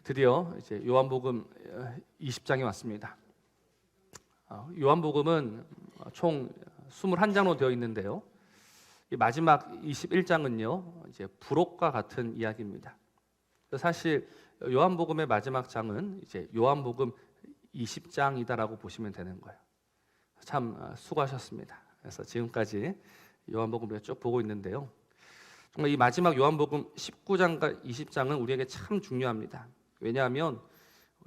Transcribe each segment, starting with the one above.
드디어 이제 요한복음 20장이 왔습니다. 요한복음은 총 21장으로 되어 있는데요. 이 마지막 21장은요, 이제 부록과 같은 이야기입니다. 사실 요한복음의 마지막 장은 이제 요한복음 20장이다라고 보시면 되는 거예요. 참 수고하셨습니다. 그래서 지금까지 요한복음을 쭉 보고 있는데요. 정말 이 마지막 요한복음 19장과 20장은 우리에게 참 중요합니다. 왜냐하면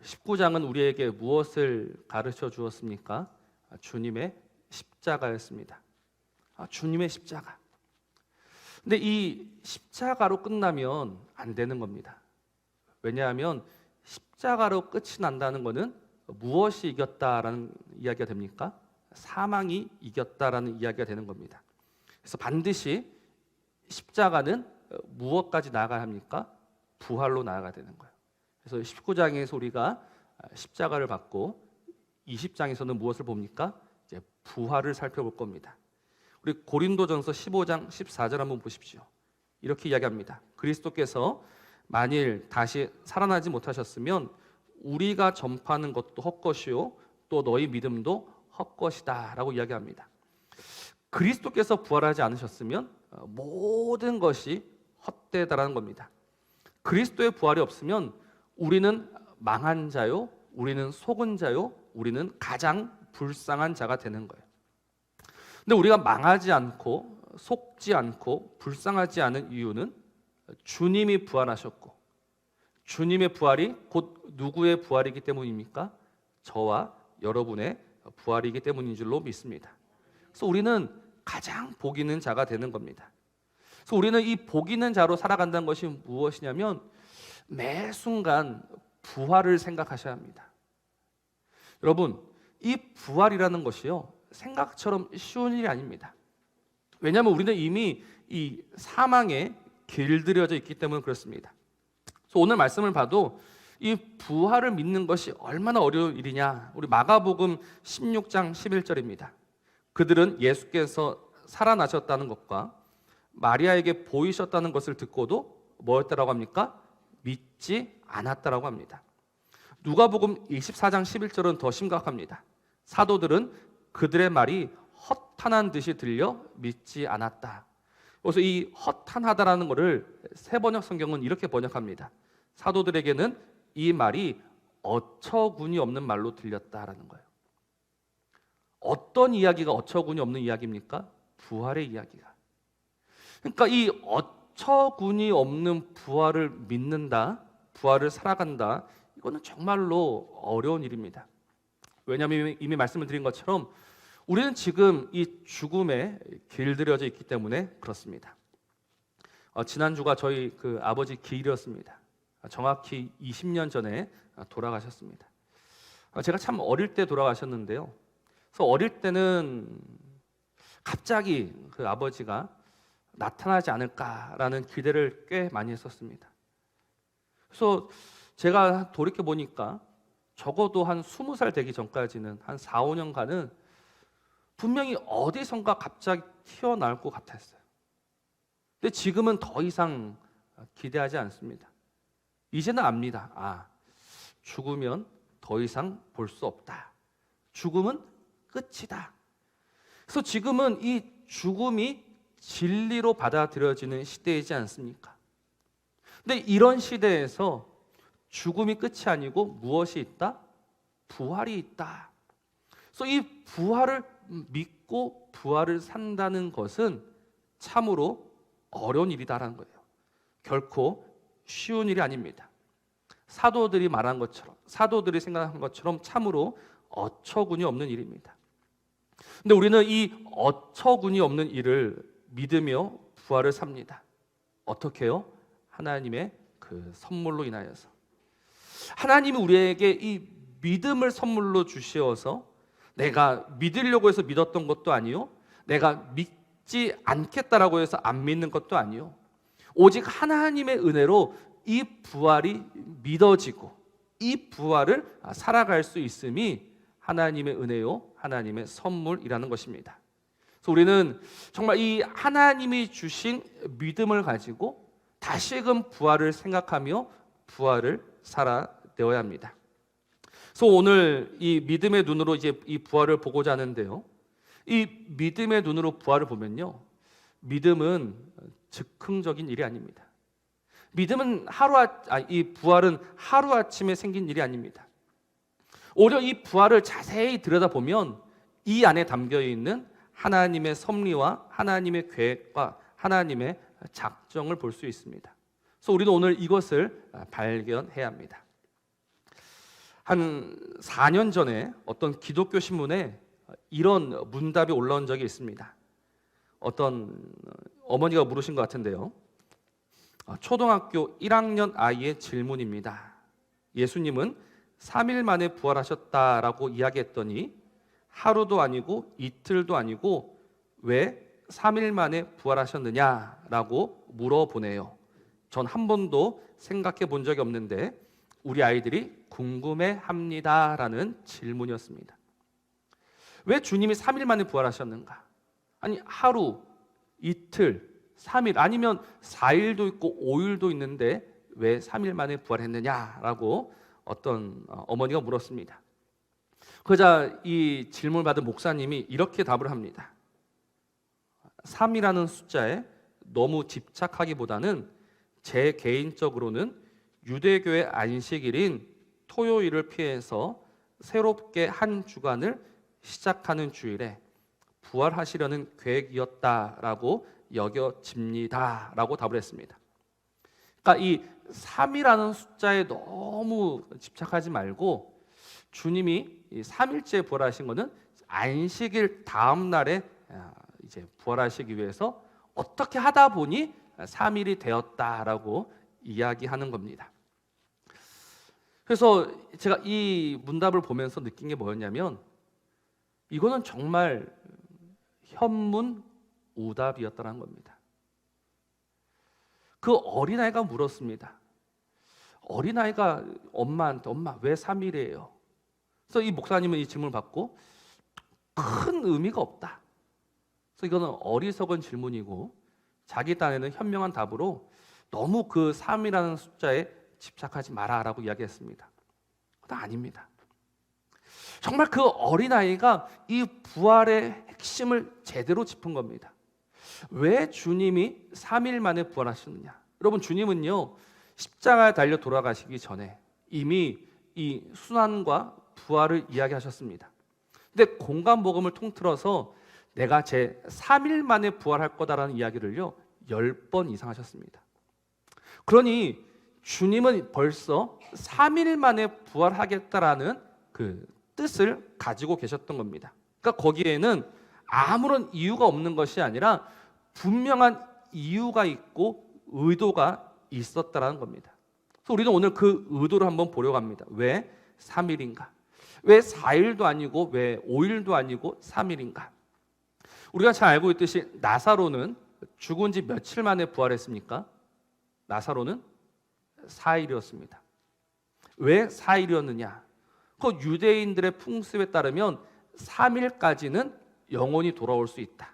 19장은 우리에게 무엇을 가르쳐 주었습니까? 주님의 십자가였습니다. 주님의 십자가. 근데 이 십자가로 끝나면 안 되는 겁니다. 왜냐하면 십자가로 끝이 난다는 것은 무엇이 이겼다라는 이야기가 됩니까? 사망이 이겼다라는 이야기가 되는 겁니다. 그래서 반드시 십자가는 무엇까지 나아가야 합니까? 부활로 나아가야 되는 거예요. 그래서 19장에서 우리가 십자가를 받고 20장에서는 무엇을 봅니까? 이제 부활을 살펴볼 겁니다. 우리 고린도전서 15장 14절 한번 보십시오. 이렇게 이야기합니다. 그리스도께서 만일 다시 살아나지 못하셨으면 우리가 전파하는 것도 헛것이요 또 너희 믿음도 헛것이다 라고 이야기합니다. 그리스도께서 부활하지 않으셨으면 모든 것이 헛되다라는 겁니다. 그리스도의 부활이 없으면 우리는 망한 자요, 우리는 속은 자요, 우리는 가장 불쌍한 자가 되는 거예요. 근데 우리가 망하지 않고 속지 않고 불쌍하지 않은 이유는 주님이 부활하셨고, 주님의 부활이 곧 누구의 부활이기 때문입니까? 저와 여러분의 부활이기 때문인 줄로 믿습니다. 그래서 우리는 가장 복 있는 자가 되는 겁니다. 그래서 우리는 이 복 있는 자로 살아간다는 것이 무엇이냐면 매 순간 부활을 생각하셔야 합니다. 여러분, 이 부활이라는 것이요, 생각처럼 쉬운 일이 아닙니다. 왜냐하면 우리는 이미 이 사망에 길들여져 있기 때문에 그렇습니다. 그래서 오늘 말씀을 봐도 이 부활을 믿는 것이 얼마나 어려운 일이냐. 우리 마가복음 16장 11절입니다. 그들은 예수께서 살아나셨다는 것과 마리아에게 보이셨다는 것을 듣고도 뭐였다라고 합니까? 믿지 않았다라고 합니다. 누가복음 24장 11절은 더 심각합니다. 사도들은 그들의 말이 허탄한 듯이 들려 믿지 않았다. 그래서 이 허탄하다라는 것을 새번역 성경은 이렇게 번역합니다. 사도들에게는 이 말이 어처구니 없는 말로 들렸다라는 거예요. 어떤 이야기가 어처구니 없는 이야기입니까? 부활의 이야기가. 그러니까 이 어처구니 없는 부활을 믿는다, 부활을 살아간다, 이거는 정말로 어려운 일입니다. 왜냐하면 이미 말씀을 드린 것처럼 우리는 지금 이 죽음에 길들여져 있기 때문에 그렇습니다. 지난주가 저희 그 아버지 기일이었습니다. 정확히 20년 전에 돌아가셨습니다. 제가 참 어릴 때 돌아가셨는데요. 그래서 어릴 때는 갑자기 그 아버지가 나타나지 않을까라는 기대를 꽤 많이 했었습니다. 그래서 제가 돌이켜 보니까 적어도 한 20살 되기 전까지는 한 4, 5년간은 분명히 어디선가 갑자기 튀어나올 것 같았어요. 근데 지금은 더 이상 기대하지 않습니다. 이제는 압니다. 죽으면 더 이상 볼 수 없다. 죽음은 끝이다. 그래서 지금은 이 죽음이 진리로 받아들여지는 시대이지 않습니까? 근데 이런 시대에서 죽음이 끝이 아니고 무엇이 있다? 부활이 있다. 그래서 이 부활을 믿고 부활을 산다는 것은 참으로 어려운 일이다라는 거예요. 결코 쉬운 일이 아닙니다. 사도들이 말한 것처럼, 사도들이 생각한 것처럼 참으로 어처구니 없는 일입니다. 근데 우리는 이 어처구니 없는 일을 믿으며 부활을 삽니다. 어떻게요? 하나님의 그 선물로 인하여서. 하나님이 우리에게 이 믿음을 선물로 주시어서 내가 믿으려고 해서 믿었던 것도 아니요, 내가 믿지 않겠다라고 해서 안 믿는 것도 아니요, 오직 하나님의 은혜로 이 부활이 믿어지고 이 부활을 살아갈 수 있음이 하나님의 은혜요, 하나님의 선물이라는 것입니다. 그래서 우리는 정말 이 하나님이 주신 믿음을 가지고 다시금 부활을 생각하며 부활을 살아내어야 합니다. 그래서 오늘 이 믿음의 눈으로 이제 이 부활을 보고자 하는데요. 이 믿음의 눈으로 부활을 보면요. 믿음은 즉흥적인 일이 아닙니다. 믿음은 이 부활은 하루아침에 생긴 일이 아닙니다. 오히려 이 부활을 자세히 들여다보면 이 안에 담겨 있는 하나님의 섭리와 하나님의 계획과 하나님의 작정을 볼 수 있습니다. 그래서 우리는 오늘 이것을 발견해야 합니다. 한 4년 전에 어떤 기독교 신문에 이런 문답이 올라온 적이 있습니다. 어떤 어머니가 물으신 것 같은데요. 초등학교 1학년 아이의 질문입니다. 예수님은 3일 만에 부활하셨다라고 이야기했더니 하루도 아니고 이틀도 아니고 왜 3일 만에 부활하셨느냐라고 물어보네요. 전 한 번도 생각해 본 적이 없는데 우리 아이들이 궁금해합니다라는 질문이었습니다. 왜 주님이 3일 만에 부활하셨는가? 아니 하루, 이틀, 3일 아니면 4일도 있고 5일도 있는데 왜 3일 만에 부활했느냐라고 어떤 어머니가 물었습니다. 그러자 이 질문을 받은 목사님이 이렇게 답을 합니다. 3이라는 숫자에 너무 집착하기보다는 제 개인적으로는 유대교의 안식일인 토요일을 피해서 새롭게 한 주간을 시작하는 주일에 부활하시려는 계획이었다라고 여겨집니다라고 답을 했습니다. 그러니까 이 3이라는 숫자에 너무 집착하지 말고 주님이 3일째 부활하신 것은 안식일 다음 날에 이제 부활하시기 위해서 어떻게 하다 보니 3일이 되었다라고 이야기하는 겁니다. 그래서 제가 이 문답을 보면서 느낀 게 뭐였냐면 이거는 정말 현문오답이었다는 겁니다. 그 어린아이가 물었습니다. 어린아이가 엄마한테 엄마 왜 3일이에요? 그래서 이 목사님은 이 질문을 받고 큰 의미가 없다. 그래서 이거는 어리석은 질문이고 자기 딴에는 현명한 답으로 너무 그 3이라는 숫자에 집착하지 마라라고 이야기했습니다. 그건 아닙니다. 정말 그 어린아이가 이 부활의 핵심을 제대로 짚은 겁니다. 왜 주님이 3일 만에 부활하셨느냐? 여러분 주님은요 십자가에 달려 돌아가시기 전에 이미 이 순환과 부활을 이야기하셨습니다. 근데 공간복음을 통틀어서 내가 제 3일 만에 부활할 거다라는 이야기를요 10번 이상 하셨습니다. 그러니 주님은 벌써 3일 만에 부활하겠다라는 그 뜻을 가지고 계셨던 겁니다. 그러니까 거기에는 아무런 이유가 없는 것이 아니라 분명한 이유가 있고 의도가 있었다라는 겁니다. 그래서 우리는 오늘 그 의도를 한번 보려고 합니다. 왜 3일인가? 왜 4일도 아니고 왜 5일도 아니고 3일인가? 우리가 잘 알고 있듯이 나사로는 죽은 지 며칠 만에 부활했습니까? 나사로는 4일이었습니다. 왜 4일이었느냐? 그 유대인들의 풍습에 따르면 3일까지는 영혼이 돌아올 수 있다.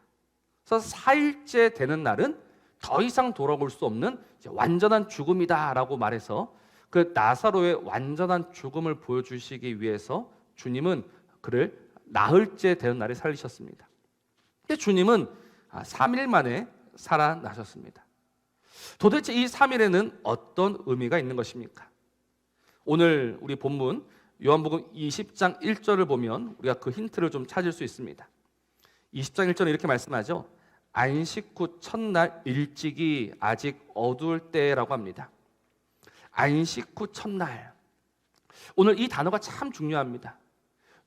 그래서 4일째 되는 날은 더 이상 돌아올 수 없는 완전한 죽음이다라고 말해서 그 나사로의 완전한 죽음을 보여주시기 위해서 주님은 그를 나흘째 되는 날에 살리셨습니다. 근데 주님은 3일 만에 살아나셨습니다. 도대체 이 3일에는 어떤 의미가 있는 것입니까? 오늘 우리 본문 요한복음 20장 1절을 보면 우리가 그 힌트를 좀 찾을 수 있습니다. 20장 1절은 이렇게 말씀하죠. 안식 후 첫날 일찍이 아직 어두울 때라고 합니다. 안식 후 첫날. 오늘 이 단어가 참 중요합니다.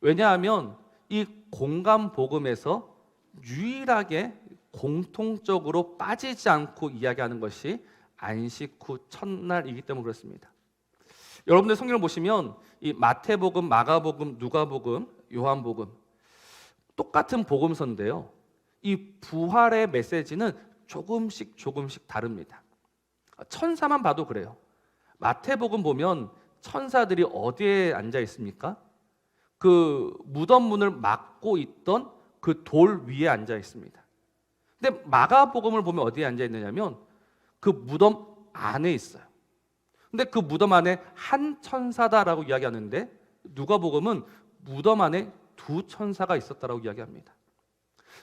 왜냐하면 이 공간 복음에서 유일하게 공통적으로 빠지지 않고 이야기하는 것이 안식 후 첫날이기 때문에 그렇습니다. 여러분들 성경을 보시면 이 마태복음, 마가복음, 누가복음, 요한복음 똑같은 복음서인데요. 이 부활의 메시지는 조금씩 다릅니다. 천사만 봐도 그래요. 마태복음 보면 천사들이 어디에 앉아 있습니까? 그 무덤 문을 막고 있던 그 돌 위에 앉아 있습니다. 근데 마가복음을 보면 어디에 앉아 있느냐면 그 무덤 안에 있어요. 근데 그 무덤 안에 한 천사다라고 이야기하는데 누가복음은 무덤 안에 두 천사가 있었다라고 이야기합니다.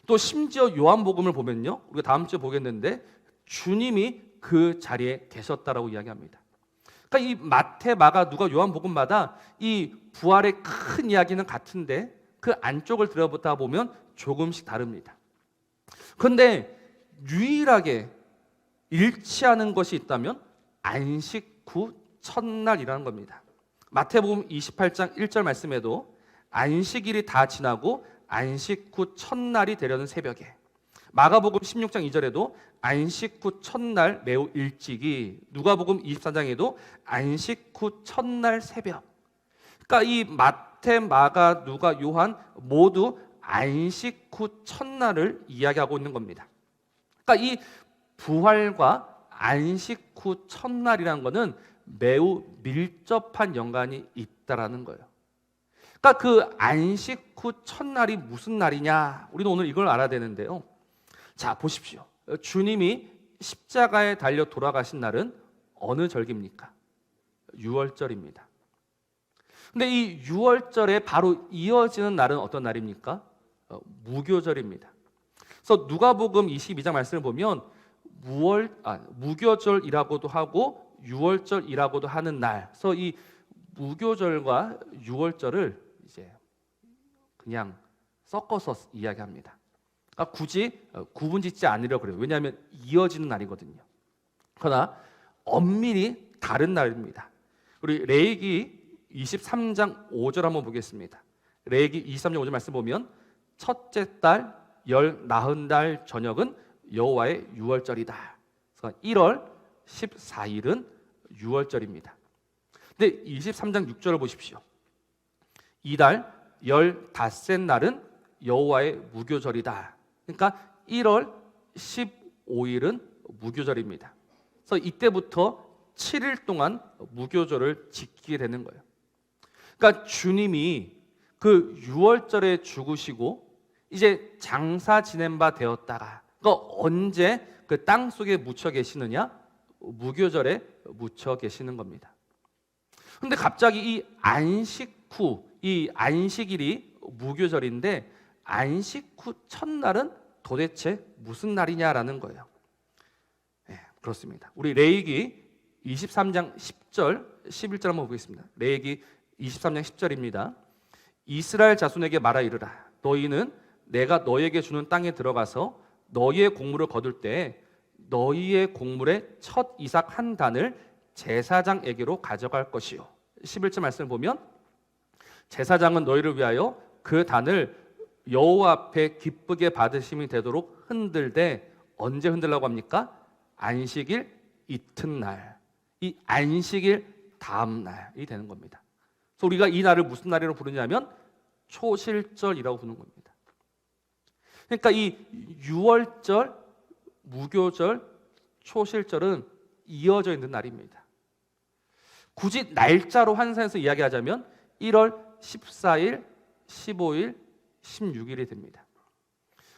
또 심지어 요한복음을 보면요, 우리가 다음 주에 보겠는데 주님이 그 자리에 계셨다라고 이야기합니다. 그러니까 이 마태, 마가, 누가, 요한복음마다 이 부활의 큰 이야기는 같은데 그 안쪽을 들여보다 보면 조금씩 다릅니다. 그런데 유일하게 일치하는 것이 있다면 안식 후 첫날이라는 겁니다. 마태복음 28장 1절 말씀에도 안식일이 다 지나고 안식 후 첫날이 되려는 새벽에, 마가복음 16장 2절에도 안식 후 첫날 매우 일찍이, 누가복음 24장에도 안식 후 첫날 새벽. 그러니까 이 마태, 마가, 누가, 요한 모두 안식 후 첫날을 이야기하고 있는 겁니다. 그러니까 이 부활과 안식 후 첫날이라는 것은 매우 밀접한 연관이 있다라는 거예요. 그러니까 그 안식 후 첫날이 무슨 날이냐? 우리는 오늘 이걸 알아야 되는데요. 자, 보십시오. 주님이 십자가에 달려 돌아가신 날은 어느 절기입니까? 유월절입니다. 근데 이 유월절에 바로 이어지는 날은 어떤 날입니까? 무교절입니다. 그래서 누가복음 22장 말씀을 보면 무교절이라고도 하고 유월절이라고도 하는 날. 그래서 이 무교절과 유월절을 이제 그냥 섞어서 이야기합니다. 그러니까 굳이 구분짓지 않으려고 그래요. 왜냐하면 이어지는 날이거든요. 그러나 엄밀히 다른 날입니다. 우리 레위기 23장 5절 한번 보겠습니다. 레위기 23장 5절 말씀 보면 첫째 달 열 나흔 달 저녁은 여호와의 유월절이다. 그래서 1월 14일은 유월절입니다. 근데 23장 6절을 보십시오. 이달 15째 날은 여호와의 무교절이다. 그러니까 1월 15일은 무교절입니다. 그래서 이때부터 7일 동안 무교절을 지키게 되는 거예요. 그러니까 주님이 그 유월절에 죽으시고 이제 장사 지낸 바 되었다가, 그러니까 언제 그 땅 속에 묻혀 계시느냐? 무교절에 묻혀 계시는 겁니다. 그런데 갑자기 이 안식 후, 이 안식일이 무교절인데 안식 후 첫날은 도대체 무슨 날이냐라는 거예요. 네, 그렇습니다. 우리 레위기 23장 10절, 11절 한번 보겠습니다. 레위기 23장 10절입니다. 이스라엘 자손에게 말하 이르라. 너희는 내가 너희에게 주는 땅에 들어가서 너희의 곡물을 거둘 때 너희의 곡물의 첫 이삭 한 단을 제사장에게로 가져갈 것이요. 11절 말씀을 보면 제사장은 너희를 위하여 그 단을 여호와 앞에 기쁘게 받으심이 되도록 흔들되, 언제 흔들라고 합니까? 안식일 이튿날, 이 안식일 다음 날이 되는 겁니다. 그래서 우리가 이 날을 무슨 날이라고 부르냐면 초실절이라고 부르는 겁니다. 그러니까 이 유월절, 무교절, 초실절은 이어져 있는 날입니다. 굳이 날짜로 환산해서 이야기하자면 1월 14일, 15일, 16일이 됩니다.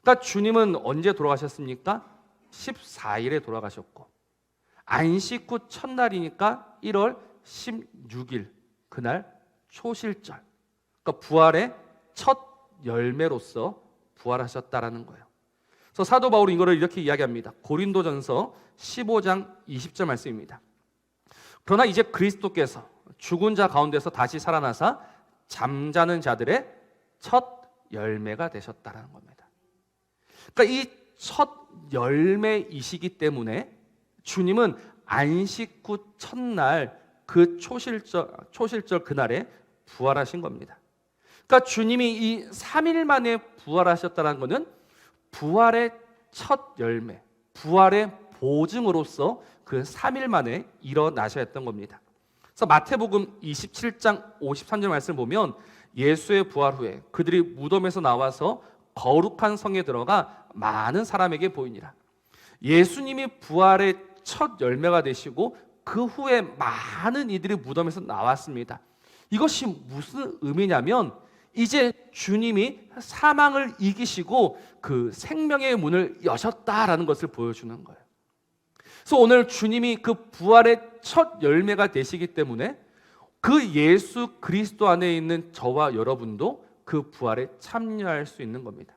그러니까 주님은 언제 돌아가셨습니까? 14일에 돌아가셨고, 안식 후 첫날이니까 1월 16일, 그날 초실절. 그러니까 부활의 첫 열매로서 부활하셨다라는 거예요. 그래서 사도 바울은 이거를 이렇게 이야기합니다. 고린도전서 15장 20절 말씀입니다. 그러나 이제 그리스도께서 죽은 자 가운데서 다시 살아나사 잠자는 자들의 첫 열매가 되셨다라는 겁니다. 그러니까 이 첫 열매이시기 때문에 주님은 안식 후 첫날 그 초실절 그날에 부활하신 겁니다. 그러니까 주님이 이 3일 만에 부활하셨다는 것은 부활의 첫 열매, 부활의 보증으로서 그 3일 만에 일어나셔야 했던 겁니다. 그래서 마태복음 27장 53절 말씀을 보면 예수의 부활 후에 그들이 무덤에서 나와서 거룩한 성에 들어가 많은 사람에게 보이니라. 예수님이 부활의 첫 열매가 되시고 그 후에 많은 이들이 무덤에서 나왔습니다. 이것이 무슨 의미냐면 이제 주님이 사망을 이기시고 그 생명의 문을 여셨다라는 것을 보여주는 거예요. 그래서 오늘 주님이 그 부활의 첫 열매가 되시기 때문에 그 예수 그리스도 안에 있는 저와 여러분도 그 부활에 참여할 수 있는 겁니다.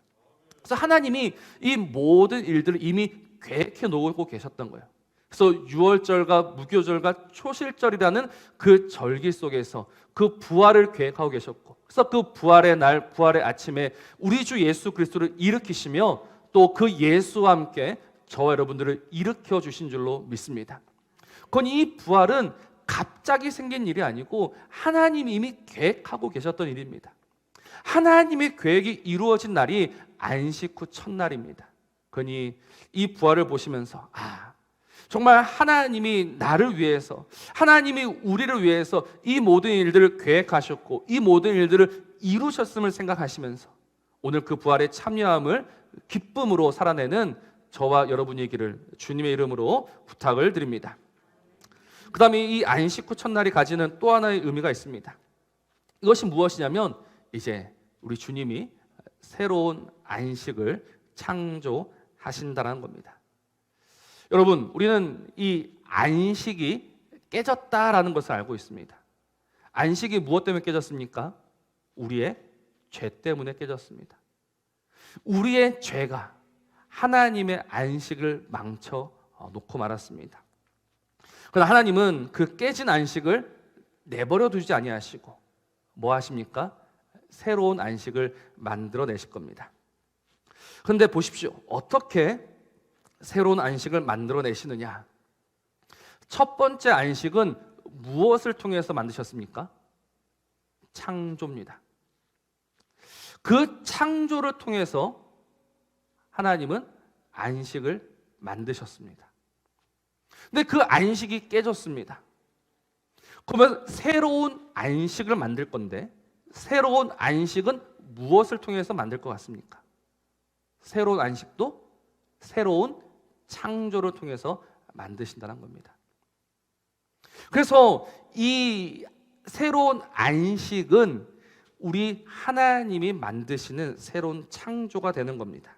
그래서 하나님이 이 모든 일들을 이미 계획해 놓고 계셨던 거예요. 그래서 유월절과 무교절과 초실절이라는 그 절기 속에서 그 부활을 계획하고 계셨고, 그래서 그 부활의 날, 부활의 아침에 우리 주 예수 그리스도를 일으키시며 또 그 예수와 함께 저와 여러분들을 일으켜 주신 줄로 믿습니다. 그건 이 부활은 갑자기 생긴 일이 아니고 하나님이 이미 계획하고 계셨던 일입니다. 하나님의 계획이 이루어진 날이 안식 후 첫날입니다. 그러니 이 부활을 보시면서 정말 하나님이 나를 위해서, 하나님이 우리를 위해서 이 모든 일들을 계획하셨고 이 모든 일들을 이루셨음을 생각하시면서 오늘 그 부활에 참여함을 기쁨으로 살아내는 저와 여러분이기를 주님의 이름으로 부탁을 드립니다. 그 다음에 이 안식 후 첫날이 가지는 또 하나의 의미가 있습니다. 이것이 무엇이냐면 이제 우리 주님이 새로운 안식을 창조하신다는 겁니다. 여러분, 우리는 이 안식이 깨졌다라는 것을 알고 있습니다. 안식이 무엇 때문에 깨졌습니까? 우리의 죄 때문에 깨졌습니다. 우리의 죄가 하나님의 안식을 망쳐 놓고 말았습니다. 그러나 하나님은 그 깨진 안식을 내버려 두지 아니하시고 뭐 하십니까? 새로운 안식을 만들어 내실 겁니다. 그런데 보십시오. 어떻게 새로운 안식을 만들어 내시느냐? 첫 번째 안식은 무엇을 통해서 만드셨습니까? 창조입니다. 그 창조를 통해서 하나님은 안식을 만드셨습니다. 근데 그 안식이 깨졌습니다. 그러면 새로운 안식을 만들 건데 새로운 안식은 무엇을 통해서 만들 것 같습니까? 새로운 안식도 새로운 창조를 통해서 만드신다는 겁니다. 그래서 이 새로운 안식은 우리 하나님이 만드시는 새로운 창조가 되는 겁니다.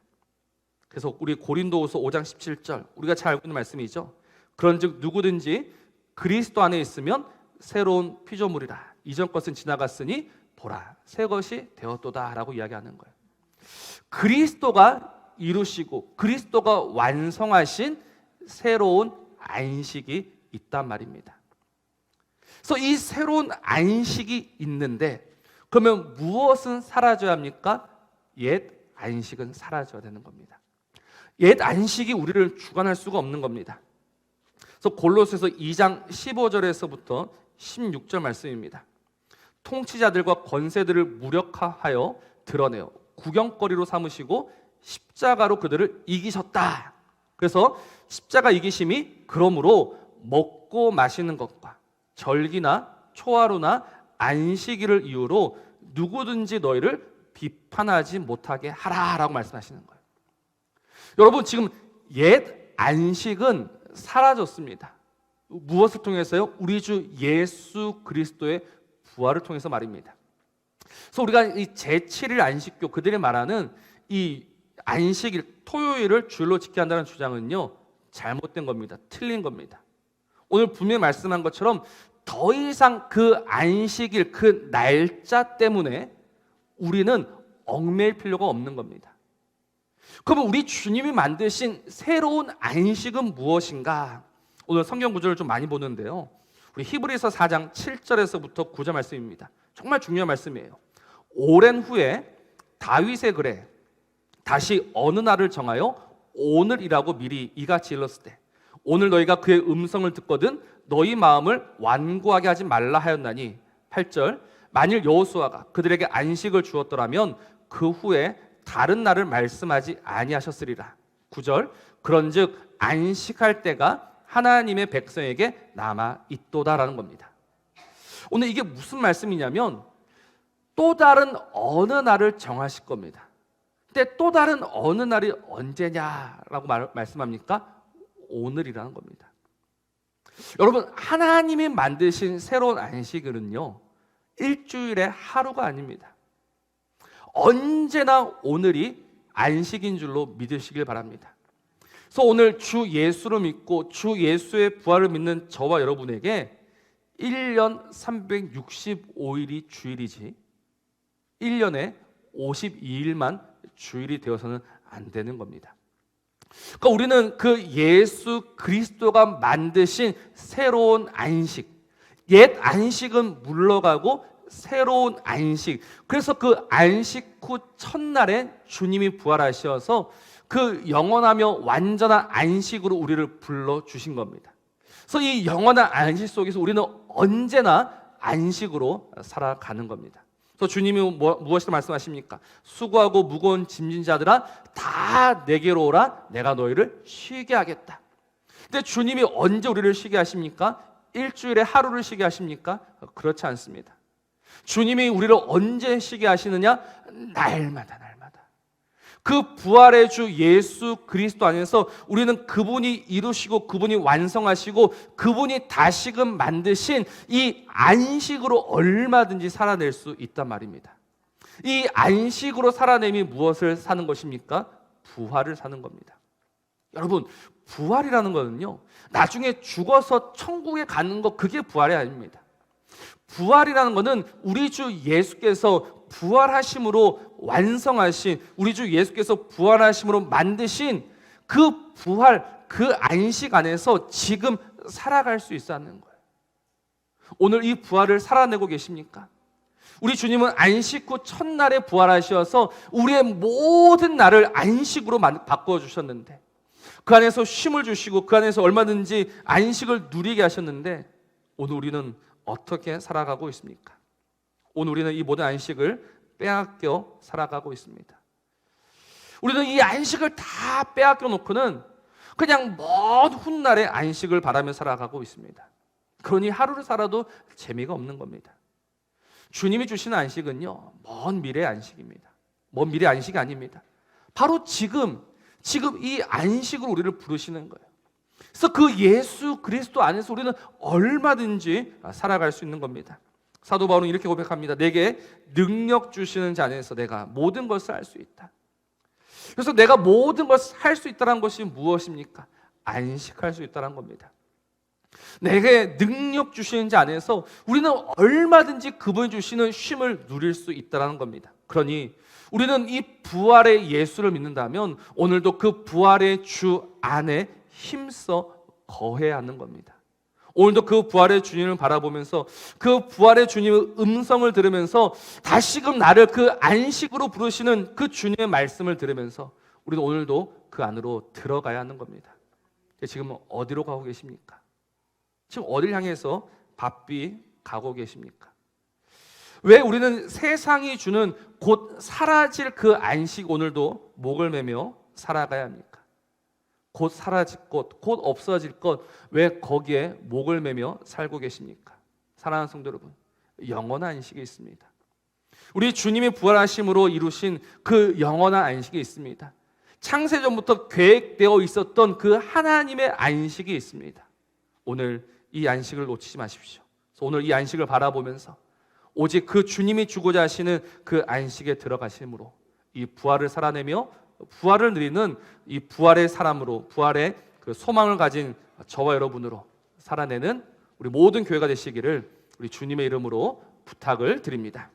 그래서 우리 고린도후서 5장 17절 우리가 잘 알고 있는 말씀이죠. 그런즉 누구든지 그리스도 안에 있으면 새로운 피조물이라. 이전 것은 지나갔으니 보라 새 것이 되었도다 라고 이야기하는 거예요. 그리스도가 이루시고 그리스도가 완성하신 새로운 안식이 있단 말입니다. 그래서 이 새로운 안식이 있는데 그러면 무엇은 사라져야 합니까? 옛 안식은 사라져야 되는 겁니다. 옛 안식이 우리를 주관할 수가 없는 겁니다. 그래서 골로새서 2장 15절에서부터 16절 말씀입니다. 통치자들과 권세들을 무력화하여 드러내어 구경거리로 삼으시고 십자가로 그들을 이기셨다. 그래서 십자가 이기심이 그러므로 먹고 마시는 것과 절기나 초하루나 안식일을 이유로 누구든지 너희를 비판하지 못하게 하라라고 말씀하시는 거예요. 여러분 지금 옛 안식은 사라졌습니다. 무엇을 통해서요? 우리 주 예수 그리스도의 부활을 통해서 말입니다. 그래서 우리가 이 제7일 안식교 그들이 말하는 이 안식일 토요일을 주일로 지켜야 한다는 주장은요 잘못된 겁니다. 틀린 겁니다. 오늘 분명히 말씀한 것처럼 더 이상 그 안식일 그 날짜 때문에 우리는 얽매일 필요가 없는 겁니다. 그러면 우리 주님이 만드신 새로운 안식은 무엇인가? 오늘 성경 구절을 좀 많이 보는데요. 우리 히브리서 4장 7절에서부터 9절 말씀입니다. 정말 중요한 말씀이에요. 오랜 후에 다윗의 글에 다시 어느 날을 정하여 오늘이라고 미리 이같이 일렀을 때 오늘 너희가 그의 음성을 듣거든 너희 마음을 완고하게 하지 말라 하였나니 8절 만일 여호수아가 그들에게 안식을 주었더라면 그 후에 다른 날을 말씀하지 아니하셨으리라. 9절 그런즉 안식할 때가 하나님의 백성에게 남아 있도다라는 겁니다. 오늘 이게 무슨 말씀이냐면 또 다른 어느 날을 정하실 겁니다. 근데 또 다른 어느 날이 언제냐라고 말씀합니까? 오늘이라는 겁니다. 여러분 하나님이 만드신 새로운 안식일은요 일주일의 하루가 아닙니다. 언제나 오늘이 안식인 줄로 믿으시길 바랍니다. 그래서 오늘 주 예수를 믿고 주 예수의 부활을 믿는 저와 여러분에게 1년 365일이 주일이지 1년에 52일만 주일이 되어서는 안 되는 겁니다. 그러니까 우리는 그 예수 그리스도가 만드신 새로운 안식, 옛 안식은 물러가고 새로운 안식, 그래서 그 안식 후 첫날에 주님이 부활하셔서 그 영원하며 완전한 안식으로 우리를 불러주신 겁니다. 그래서 이 영원한 안식 속에서 우리는 언제나 안식으로 살아가는 겁니다. 그래서 주님이 무엇을 말씀하십니까? 수고하고 무거운 짐진 자들아 다 내게로 오라, 내가 너희를 쉬게 하겠다. 근데 주님이 언제 우리를 쉬게 하십니까? 일주일에 하루를 쉬게 하십니까? 그렇지 않습니다. 주님이 우리를 언제 쉬게 하시느냐? 날마다. 그 부활의 주 예수 그리스도 안에서 우리는 그분이 이루시고 그분이 완성하시고 그분이 다시금 만드신 이 안식으로 얼마든지 살아낼 수 있단 말입니다. 이 안식으로 살아내미 무엇을 사는 것입니까? 부활을 사는 겁니다. 여러분, 부활이라는 것은요, 나중에 죽어서 천국에 가는 것, 그게 부활이 아닙니다. 부활이라는 것은 우리 주 예수께서 부활하심으로 완성하신, 우리 주 예수께서 부활하심으로 만드신 그 부활, 그 안식 안에서 지금 살아갈 수 있다는 거예요. 오늘 이 부활을 살아내고 계십니까? 우리 주님은 안식 후 첫날에 부활하셔서 우리의 모든 날을 안식으로 바꿔주셨는데, 그 안에서 쉼을 주시고 그 안에서 얼마든지 안식을 누리게 하셨는데, 오늘 우리는 어떻게 살아가고 있습니까? 오늘 우리는 이 모든 안식을 빼앗겨 살아가고 있습니다. 우리는 이 안식을 다 빼앗겨 놓고는 그냥 먼 훗날의 안식을 바라며 살아가고 있습니다. 그러니 하루를 살아도 재미가 없는 겁니다. 주님이 주시는 안식은요, 먼 미래의 안식입니다. 먼 미래의 안식이 아닙니다. 바로 지금 이 안식으로 우리를 부르시는 거예요. 그래서 그 예수 그리스도 안에서 우리는 얼마든지 살아갈 수 있는 겁니다. 사도 바울은 이렇게 고백합니다. 내게 능력 주시는 자 안에서 내가 모든 것을 할 수 있다. 그래서 내가 모든 것을 할 수 있다는 것이 무엇입니까? 안식할 수 있다는 겁니다. 내게 능력 주시는 자 안에서 우리는 얼마든지 그분이 주시는 쉼을 누릴 수 있다는 겁니다. 그러니 우리는 이 부활의 예수를 믿는다면 오늘도 그 부활의 주 안에 힘써 거해야 하는 겁니다. 오늘도 그 부활의 주님을 바라보면서 그 부활의 주님의 음성을 들으면서 다시금 나를 그 안식으로 부르시는 그 주님의 말씀을 들으면서 우리는 오늘도 그 안으로 들어가야 하는 겁니다. 지금 어디로 가고 계십니까? 지금 어딜 향해서 바삐 가고 계십니까? 왜 우리는 세상이 주는 곧 사라질 그 안식 오늘도 목을 매며 살아가야 합니까? 곧 사라질 것, 곧 없어질 것, 왜 거기에 목을 매며 살고 계십니까? 사랑하는 성도 여러분, 영원한 안식이 있습니다. 우리 주님이 부활하심으로 이루신 그 영원한 안식이 있습니다. 창세전부터 계획되어 있었던 그 하나님의 안식이 있습니다. 오늘 이 안식을 놓치지 마십시오. 그래서 오늘 이 안식을 바라보면서 오직 그 주님이 주고자 하시는 그 안식에 들어가심으로 이 부활을 살아내며 부활을 누리는 이 부활의 사람으로, 부활의 그 소망을 가진 저와 여러분으로 살아내는 우리 모든 교회가 되시기를 우리 주님의 이름으로 부탁을 드립니다.